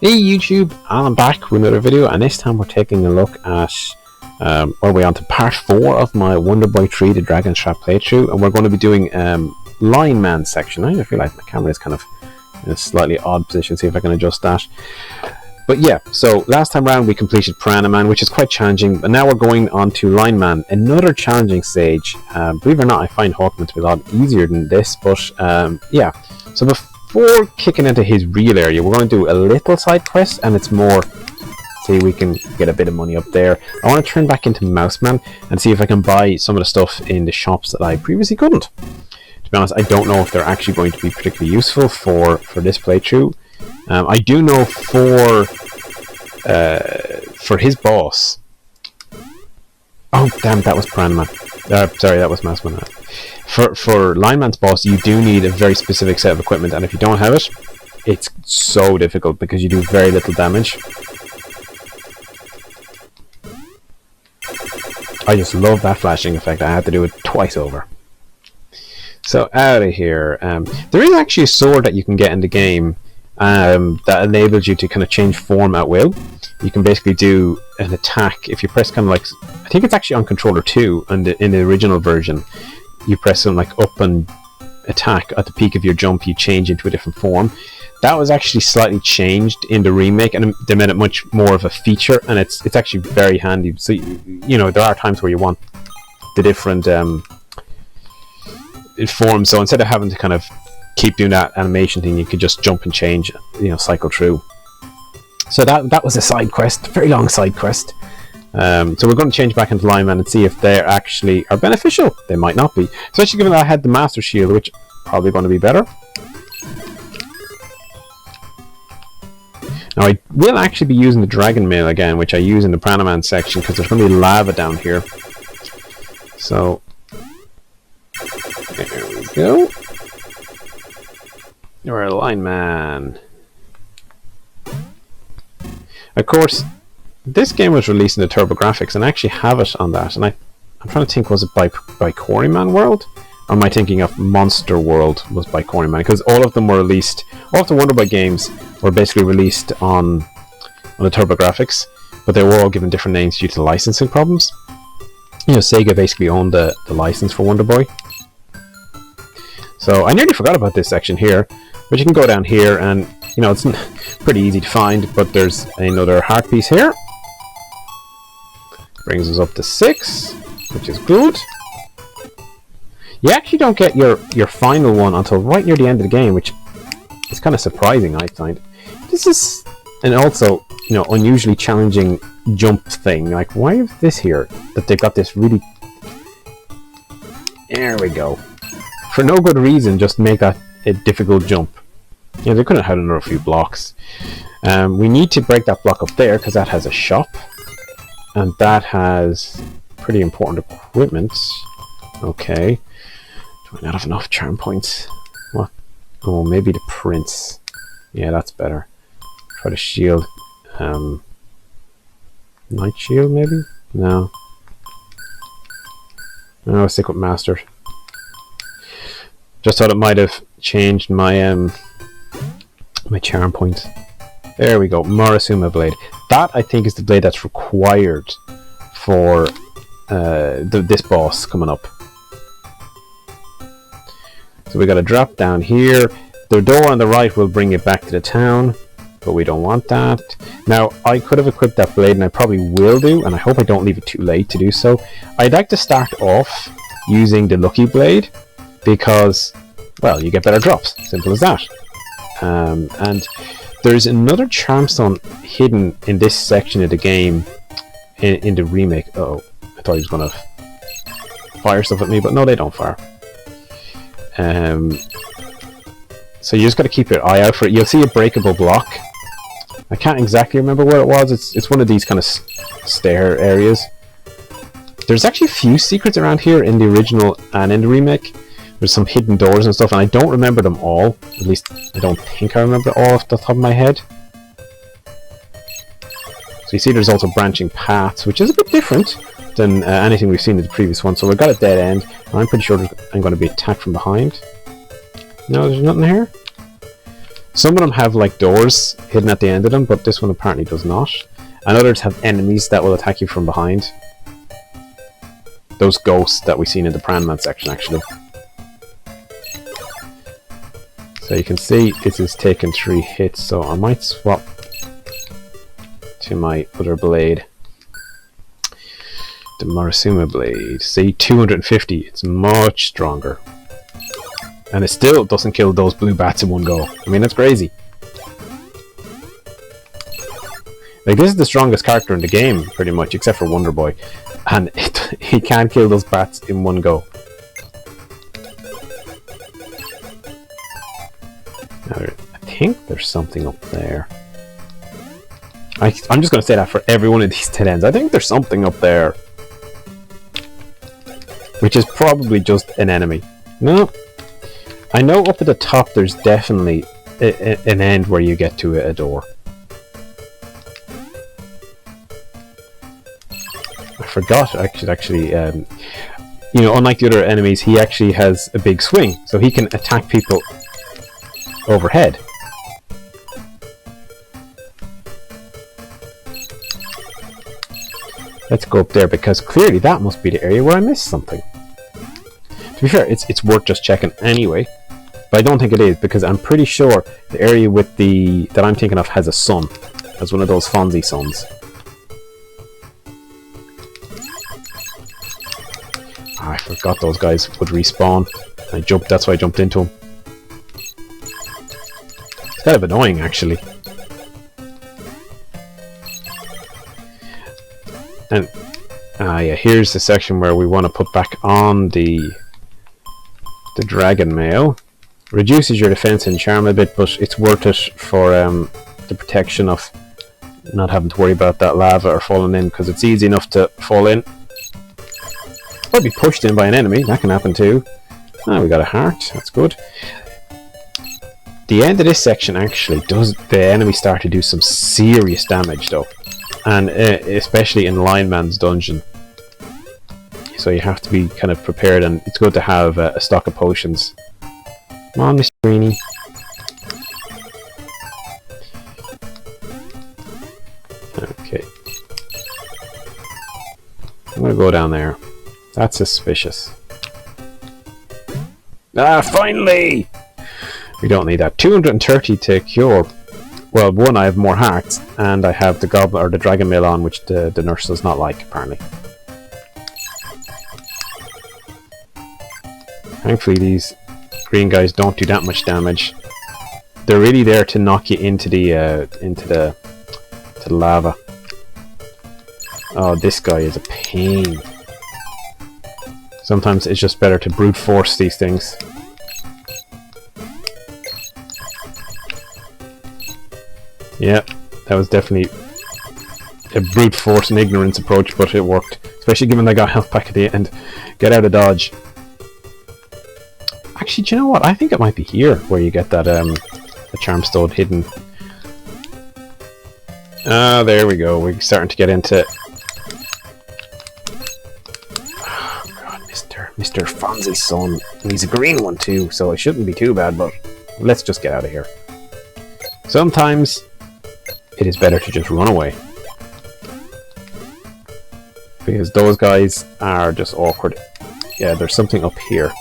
Hey YouTube, I'm back with another video, and this time we're taking a look at we're way on to part 4 of my Wonder Boy 3 the Dragon's Trap playthrough, and we're going to be doing Line Man section. I feel like my camera is kind of in a slightly odd position. See if I can adjust that. But yeah, so last time around we completed Piranha Man, which is quite challenging, but now we're going on to Line Man, another challenging stage. Believe it or not, I find Hawkman to be a lot easier than this, but yeah. So before kicking into his real area, we're going to do a little side quest, and it's more, see, we can get a bit of money up there. I want to turn back into Mouseman and see if I can buy some of the stuff in the shops that I previously couldn't. To be honest, I don't know if they're actually going to be particularly useful for this playthrough. I do know for his boss. Oh damn, that was Piranha Man. Sorry, that was Mouseman. For Line Man's boss, you do need a very specific set of equipment, and if you don't have it, it's so difficult because you do very little damage. I just love that flashing effect. I had to do it twice over. So out of here, there is actually a sword that you can get in the game that enables you to kind of change form at will. You can basically do an attack if you press kind of like, I think it's actually on controller 2 and in the original version. You press something like up and attack at the peak of your jump, you change into a different form. That was actually slightly changed in the remake, and they made it much more of a feature, and it's actually very handy. So you know, there are times where you want the different forms, so instead of having to kind of keep doing that animation thing, you could just jump and change, you know, cycle through. So that was a side quest, very long side quest. So we're going to change back into Line Man and see if they actually are beneficial. They might not be, especially given that I had the Master Shield, which is probably going to be better. Now I will actually be using the Dragon Mail again, which I use in the Piranha Man section, because there's going to be lava down here. So there we go. You're a Line Man. Of course, this game was released in the TurboGrafx, and I actually have it on that. And I'm trying to think, was it by Quarryman World? Or am I thinking of Monster World was by Quarryman? Because all of them were released, all of the Wonder Boy games were basically released on the TurboGrafx, but they were all given different names due to licensing problems. You know, Sega basically owned the license for Wonder Boy. So I nearly forgot about this section here, but you can go down here and, you know, it's pretty easy to find, but there's another heart piece here. Brings us up to 6, which is good. You actually don't get your final one until right near the end of the game, which is kind of surprising, I find. This is, and also, you know, unusually challenging jump thing. Like, why is this here? That they've got this really... There we go. For no good reason, just make that a difficult jump. Yeah, they could have had another few blocks. We need to break that block up there, because that has a shop. And that has pretty important equipment. Okay. Do I not have enough charm points? What? Oh, maybe the prince. Yeah, that's better. Try to shield. Night shield, maybe? No. No, I'll stick with master. Just thought it might have changed my my charm points. There we go, Morasuma blade. That, I think, is the blade that's required for this boss coming up. So we got to drop down here. The door on the right will bring it back to the town, but we don't want that. Now, I could have equipped that blade, and I probably will do, and I hope I don't leave it too late to do so. I'd like to start off using the Lucky Blade, because, well, you get better drops. Simple as that. And there's another charm stone hidden in this section of the game in the remake. Oh, I thought he was going to fire stuff at me, but no, they don't fire. So you just got to keep your eye out for it. You'll see a breakable block. I can't exactly remember where it was. It's one of these kind of stair areas. There's actually a few secrets around here in the original and in the remake. There's some hidden doors and stuff, and I don't remember them all. At least, I don't think I remember all off the top of my head. So you see there's also branching paths, which is a bit different than anything we've seen in the previous one. So we've got a dead end, and I'm pretty sure I'm going to be attacked from behind. No, there's nothing here. Some of them have like doors hidden at the end of them, but this one apparently does not. And others have enemies that will attack you from behind. Those ghosts that we've seen in the Pran-Man section, actually. So you can see this is taking 3 hits, so I might swap to my other blade. The Morasuma blade. See, 250. It's much stronger. And it still doesn't kill those blue bats in one go. I mean, that's crazy. Like, this is the strongest character in the game, pretty much, except for Wonder Boy. And he can't kill those bats in one go. Now, I think there's something up there. I'm just going to say that for every one of these dead ends. I think there's something up there. Which is probably just an enemy. No. I know up at the top there's definitely an end where you get to a door. I forgot I should actually, you know, unlike the other enemies, he actually has a big swing, so he can attack people overhead. Let's go up there, because clearly that must be the area where I missed something. To be fair, it's worth just checking anyway, but I don't think it is, because I'm pretty sure the area with that I'm thinking of has a sun, as one of those Fonzie suns. I forgot those guys would respawn. That's why I jumped into them. It's kind of annoying, actually. And yeah, here's the section where we want to put back on the dragon mail. Reduces your defense and charm a bit, but it's worth it for the protection of not having to worry about that lava or falling in, because it's easy enough to fall in. Or be pushed in by an enemy, that can happen too. Ah, we got a heart, that's good. The end of this section actually does the enemy start to do some serious damage though. And especially in Lineman's dungeon. So you have to be kind of prepared, and it's good to have a stock of potions. Come on, Mr. Greenie. Okay. I'm gonna go down there. That's suspicious. Ah, finally! We don't need that. 230 to cure. Well, one, I have more hearts, and I have the goblin or the dragon mail on, which the nurse does not like, apparently. Thankfully, these green guys don't do that much damage. They're really there to knock you into the lava. Oh, this guy is a pain. Sometimes it's just better to brute force these things. Yeah, that was definitely a brute force and ignorance approach, but it worked. Especially given I got health back at the end. Get out of dodge. Actually, do you know what? I think it might be here where you get that the charm stone hidden. Ah, there we go. We're starting to get into... Oh god, Mr. Fonzie's son. And he's a green one too, so it shouldn't be too bad, but let's just get out of here. Sometimes it is better to just run away. Because those guys are just awkward. Yeah, there's something up here.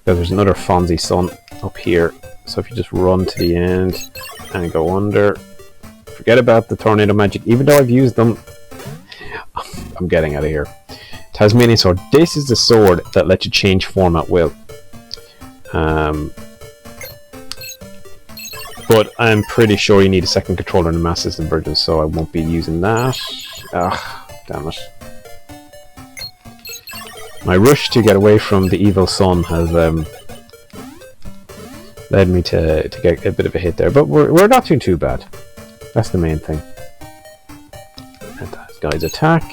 There's another Fonzie son up here. So if you just run to the end and go under, forget about the tornado magic. Even though I've used them, I'm getting out of here. Tasmanian sword. This is the sword that lets you change form at will. But I'm pretty sure you need a second controller in the Master System version, so I won't be using that. Ah, damn it. My rush to get away from the evil sun has led me to get a bit of a hit there, but we're not doing too bad. That's the main thing. And that guy's attack.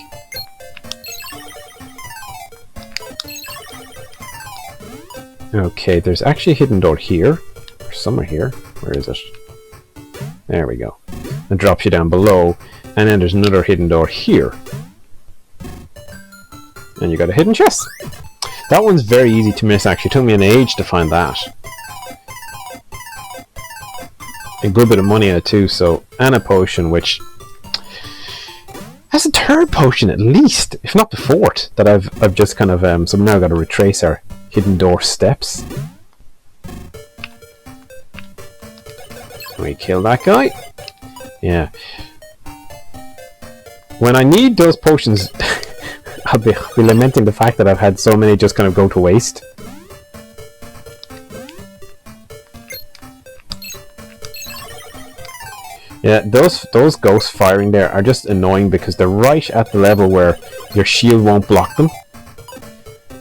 Okay, there's actually a hidden door here. Or somewhere here. Where is it? There we go. It drops you down below, and then there's another hidden door here. And you got a hidden chest. That one's very easy to miss, actually. It took me an age to find that. a good bit of money in it too. So, and a potion, which that's a third potion at least, if not the fourth, that I've just kind of so now I've got to retrace our hidden door steps. We kill that guy. Yeah. When I need those potions, I'll be lamenting the fact that I've had so many just kind of go to waste. Yeah, those ghosts firing there are just annoying because they're right at the level where your shield won't block them.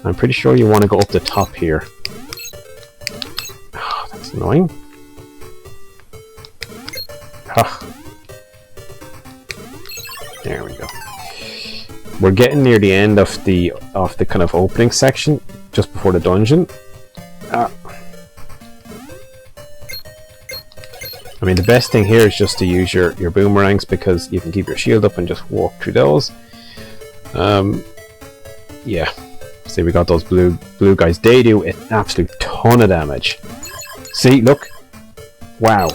I'm pretty sure you want to go up the top here. Oh, that's annoying. Oh. There we go. We're getting near the end of the kind of opening section, just before the dungeon. I mean, the best thing here is just to use your boomerangs because you can keep your shield up and just walk through those. Yeah. See, we got those blue guys. They do an absolute ton of damage. See, look. Wow.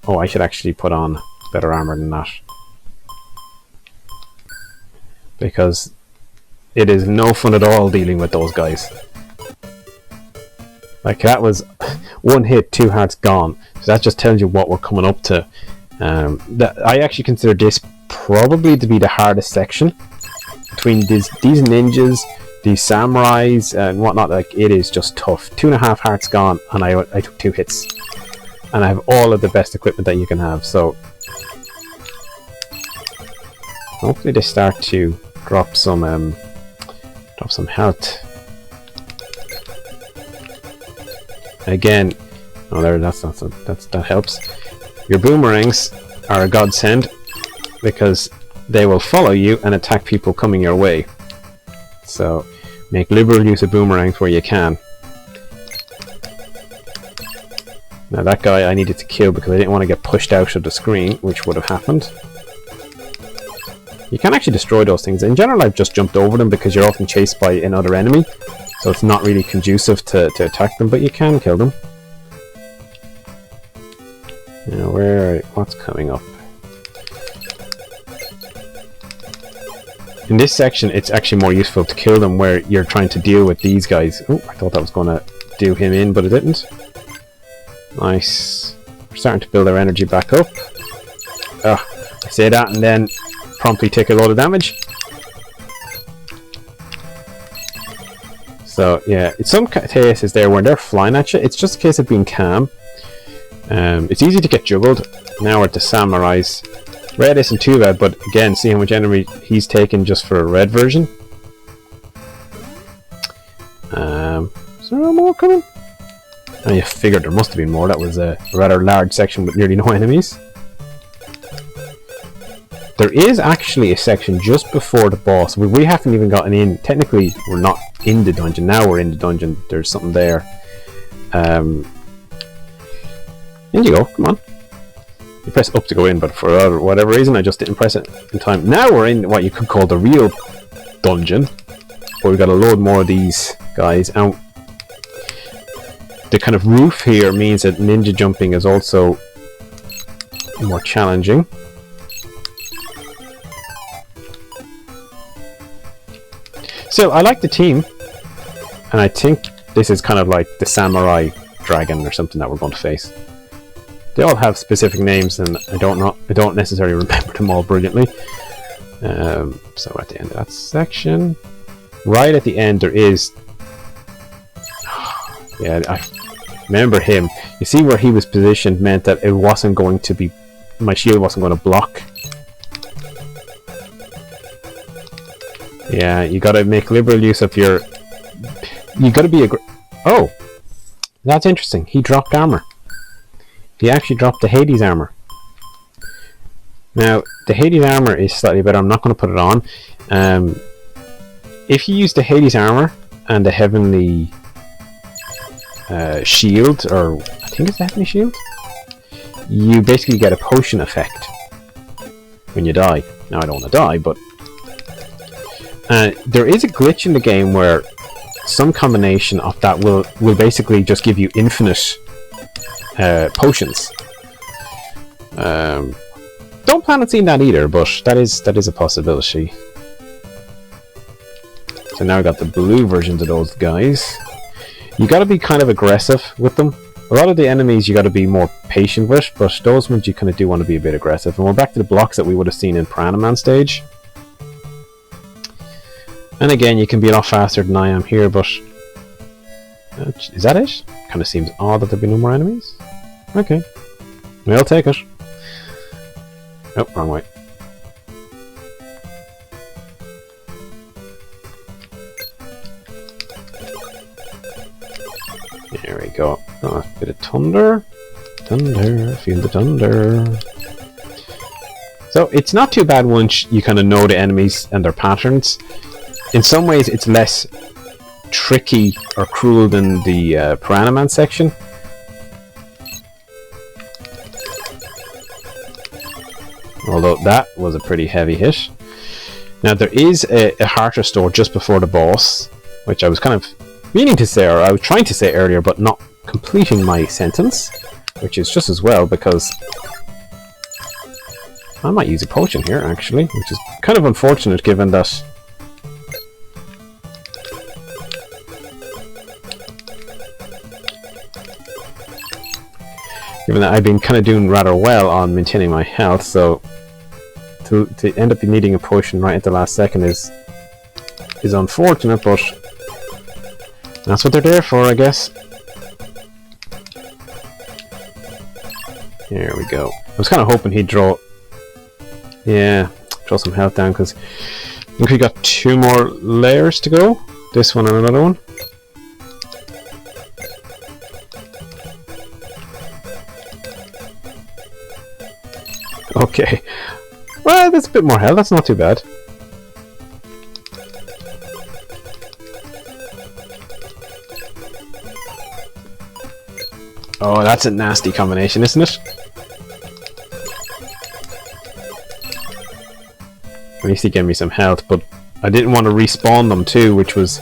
Oh, I should actually put on better armor than that. Because it is no fun at all dealing with those guys. Like, that was one hit, 2 hearts gone. So that just tells you what we're coming up to. I actually consider this probably to be the hardest section. Between these ninjas, these samurais and whatnot, like, it is just tough. 2.5 hearts gone, and I took 2 hits. And I have all of the best equipment that you can have, so hopefully they start to drop some health. Again, oh, there, that helps. Your boomerangs are a godsend because they will follow you and attack people coming your way. So make liberal use of boomerangs where you can. Now that guy I needed to kill because I didn't want to get pushed out of the screen, which would have happened. You can actually destroy those things. In general, I've just jumped over them because you're often chased by another enemy, so it's not really conducive to attack them, but you can kill them. Now, what's coming up? In this section, it's actually more useful to kill them where you're trying to deal with these guys. Oh, I thought that was going to do him in, but it didn't. Nice. We're starting to build our energy back up. I say that and then promptly take a load of damage. So yeah, it's some cases there where they're flying at you. It's just a case of being calm. It's easy to get juggled. Now we're at the samurais. Red isn't too bad, but again, see how much energy he's taken just for a red version. Is there more coming? Oh, you figured there must have been more. That was a rather large section with nearly no enemies. There is actually a section just before the boss. We haven't even gotten in. Technically, we're not in the dungeon. Now we're in the dungeon. There's something there. In you go. Come on. You press up to go in, but for whatever reason, I just didn't press it in time. Now we're in what you could call the real dungeon. But we've got a load more of these guys. And the kind of roof here means that ninja jumping is also more challenging. So I like the team, and I think this is kind of like the samurai dragon or something that we're going to face. They all have specific names, and I don't necessarily remember them all brilliantly. So at the end of that section, right at the end, there is. Yeah, I remember him. You see where he was positioned meant that it wasn't going to be. My shield wasn't going to block. Yeah, you gotta make liberal use of your... You gotta be Oh! That's interesting. He dropped armor. He actually dropped the Hades armor. Now, the Hades armor is slightly better. I'm not going to put it on. If you use the Hades armor and the Heavenly Shield, or I think it's the Heavenly Shield, you basically get a potion effect when you die. Now, I don't want to die, but... there is a glitch in the game where some combination of that will basically just give you infinite potions. Don't plan on seeing that either, but that is a possibility. So now we got the blue versions of those guys. You got to be kind of aggressive with them. A lot of the enemies you got to be more patient with, but those ones you kind of do want to be a bit aggressive. And we're back to the blocks that we would have seen in Piranha Man stage. And again, you can be a lot faster than I am here, but is that it? Kind of seems odd that there be no more enemies. Okay, we'll take it. Oh, wrong way. There we go. Oh, a bit of thunder. Thunder, feel the thunder. So it's not too bad once you kind of know the enemies and their patterns. In some ways it's less tricky or cruel than the Piranha Man section. Although that was a pretty heavy hit. Now there is a heart restore just before the boss, which I was kind of meaning to say, or I was trying to say earlier, but not completing my sentence, which is just as well, because I might use a potion here actually, which is kind of unfortunate given that I've been kind of doing rather well on maintaining my health, so to end up needing a potion right at the last second is unfortunate, but that's what they're there for, I guess. There we go. I was kind of hoping he'd draw some health down, because I think we got 2 more layers to go. This one and another one. Okay. Well, that's a bit more health. That's not too bad. Oh, that's a nasty combination, isn't it? At least he gave me some health, but I didn't want to respawn them too, which was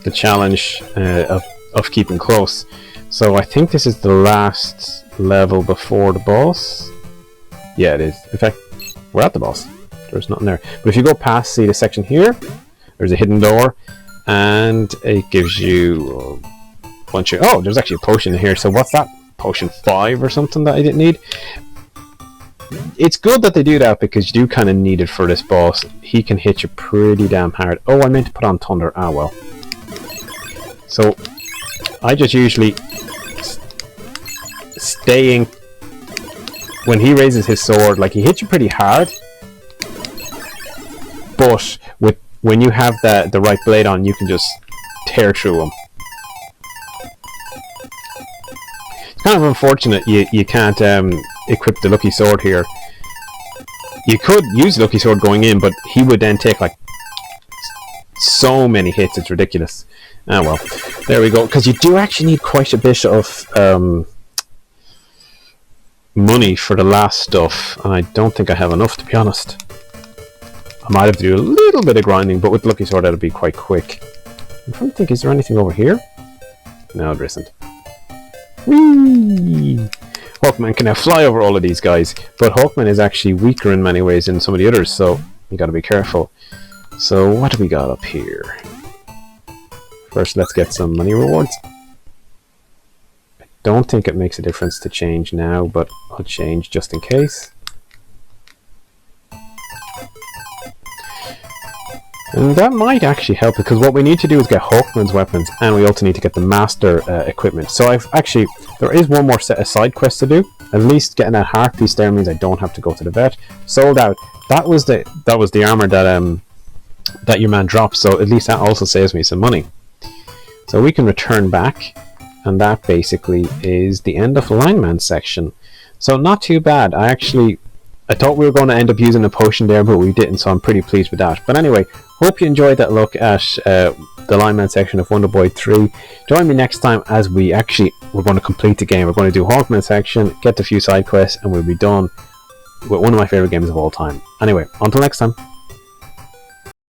the challenge of keeping close. So I think this is the last level before the boss. Yeah, it is. In fact, we're at the boss. There's nothing there. But if you go past, see the section here, there's a hidden door, and it gives you a bunch of... Oh, there's actually a potion in here. So what's that? Potion 5 or something that I didn't need? It's good that they do that, because you do kind of need it for this boss. He can hit you pretty damn hard. Oh, I meant to put on thunder. Ah, well. So I just usually staying... When he raises his sword, like, he hits you pretty hard, but when you have the right blade on, you can just tear through him. It's kind of unfortunate you can't equip the lucky sword here. You could use the lucky sword going in, but he would then take like so many hits, it's ridiculous. Ah well, there we go, because you do actually need quite a bit of money for the last stuff, and I don't think I have enough, to be honest. I might have to do a little bit of grinding, but with Lucky Sword that'll be quite quick. I'm trying to think, is there anything over here? No, there isn't. Whee! Hawkman can now fly over all of these guys, but Hawkman is actually weaker in many ways than some of the others, so you gotta be careful. So what do we got up here? First, let's get some money rewards. I don't think it makes a difference to change now, but I'll change just in case. And that might actually help, because what we need to do is get Hawkman's weapons, and we also need to get the master equipment. So there is one more set of side quests to do. At least getting that heart piece there means I don't have to go to the vet. Sold out. That was the armor that your man dropped. So at least that also saves me some money. So we can return back, and that basically is the end of the lineman section. So not too bad. I thought we were going to end up using a potion there, but we didn't, so I'm pretty pleased with that. But anyway, hope you enjoyed that look at the lineman section of Wonder Boy 3. Join me next time as we're going to complete the game. We're going to do Hawkman section, get the few side quests, and we'll be done with one of my favourite games of all time. Anyway, until next time.